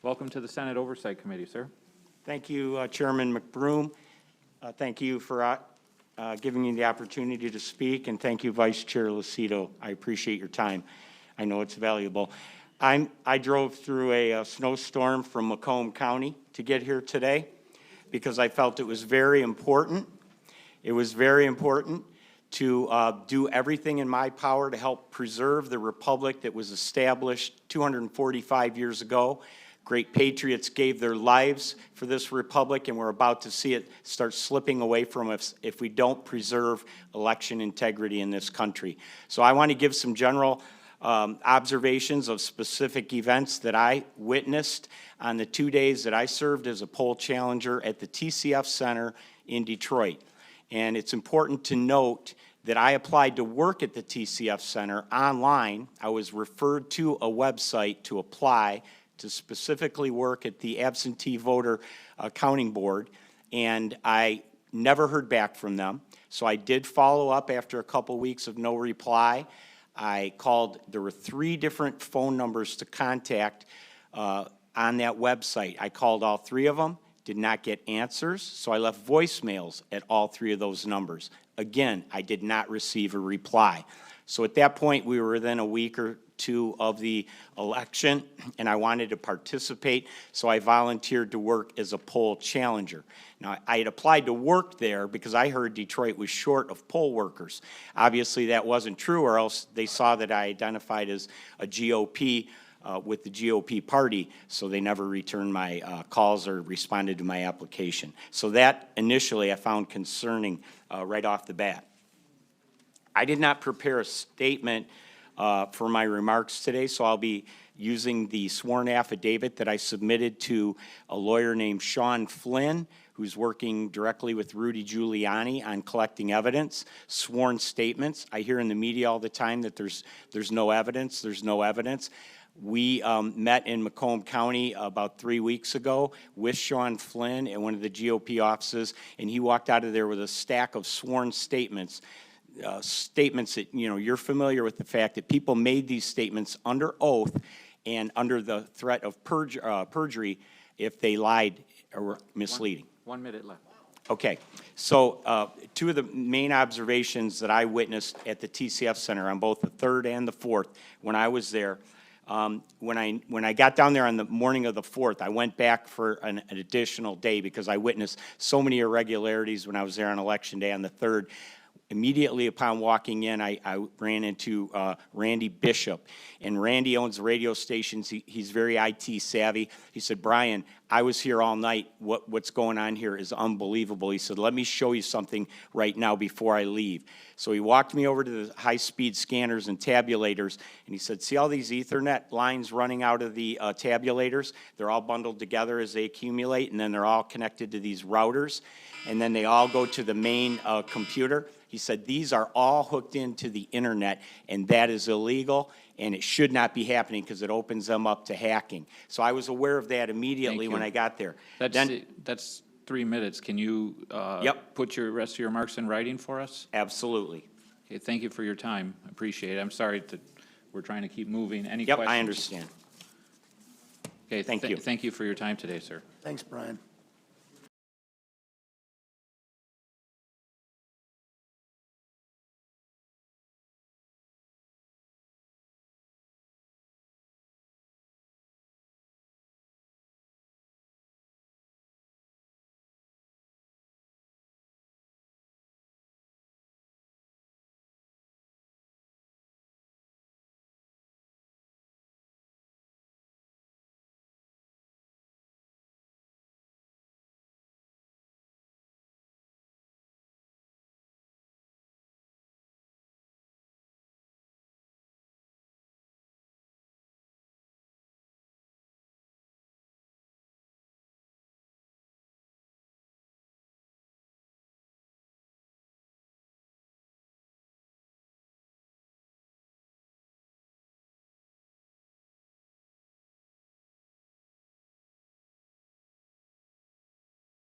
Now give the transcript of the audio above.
Welcome to the Senate Oversight Committee, sir. Thank you, Chairman McBroom. Thank you for giving me the opportunity to speak, and thank you, Vice Chair Lucido. I appreciate your time. I know it's valuable. I drove through a snowstorm from Macomb County to get here today because I felt it was very important. It was very important to do everything in my power to help preserve the republic that was established 245 years ago. Great patriots gave their lives for this republic, and we're about to see it start slipping away from us if we don't preserve election integrity in this country. So I want to give some general observations of specific events that I witnessed on the 2 days that I served as a poll challenger at the TCF Center in Detroit. And it's important to note that I applied to work at the TCF Center online. I was referred to a website to apply to specifically work at the absentee voter counting board, and I never heard back from them. So I did follow up after a couple weeks of no reply. I called, there were 3 different phone numbers to contact on that website. I called all 3 of them, did not get answers, so I left voicemails at all 3 of those numbers. Again, I did not receive a reply. So at that point, we were within a week or 2 of the election, and I wanted to participate, so I volunteered to work as a poll challenger. Now, I had applied to work there because I heard Detroit was short of poll workers. Obviously, that wasn't true, or else they saw that I identified as a GOP with the GOP party, so they never returned my calls or responded to my application. So that initially I found concerning right off the bat. I did not prepare a statement for my remarks today, so I'll be using the sworn affidavit that I submitted to a lawyer named Sean Flynn, who's working directly with Rudy Giuliani on collecting evidence, sworn statements. I hear in the media all the time that there's no evidence, there's no evidence. We met in Macomb County about 3 weeks ago with Sean Flynn at one of the GOP offices, and he walked out of there with a stack of sworn statements. Statements that, you know, you're familiar with the fact that people made these statements under oath and under the threat of perjury if they lied or were misleading. 1 minute left. Okay, so 2 of the main observations that I witnessed at the TCF Center on both the 3rd and the 4th when I was there, when I got down there on the morning of the 4th, I went back for an additional day because I witnessed so many irregularities when I was there on Election Day on the 3rd. Immediately upon walking in, I ran into Randy Bishop, and Randy owns radio stations. He's very IT savvy. He said, "Brian, I was here all night. What's going on here is unbelievable." He said, "Let me show you something right now before I leave." So he walked me over to the high-speed scanners and tabulators, and he said, "See all these Ethernet lines running out of the tabulators? They're all bundled together as they accumulate, and then they're all connected to these routers, and then they all go to the main computer." He said, "These are all hooked into the internet, and that is illegal, and it should not be happening because it opens them up to hacking." So I was aware of that immediately when I got there. That's 3 minutes. Can you Yep. put your rest of your remarks in writing for us? Absolutely. Okay, thank you for your time. I appreciate it. I'm sorry that we're trying to keep moving. Any Yep, questions? I understand. Okay, Thank you. Thank you for your time today, sir. Thanks, Brian.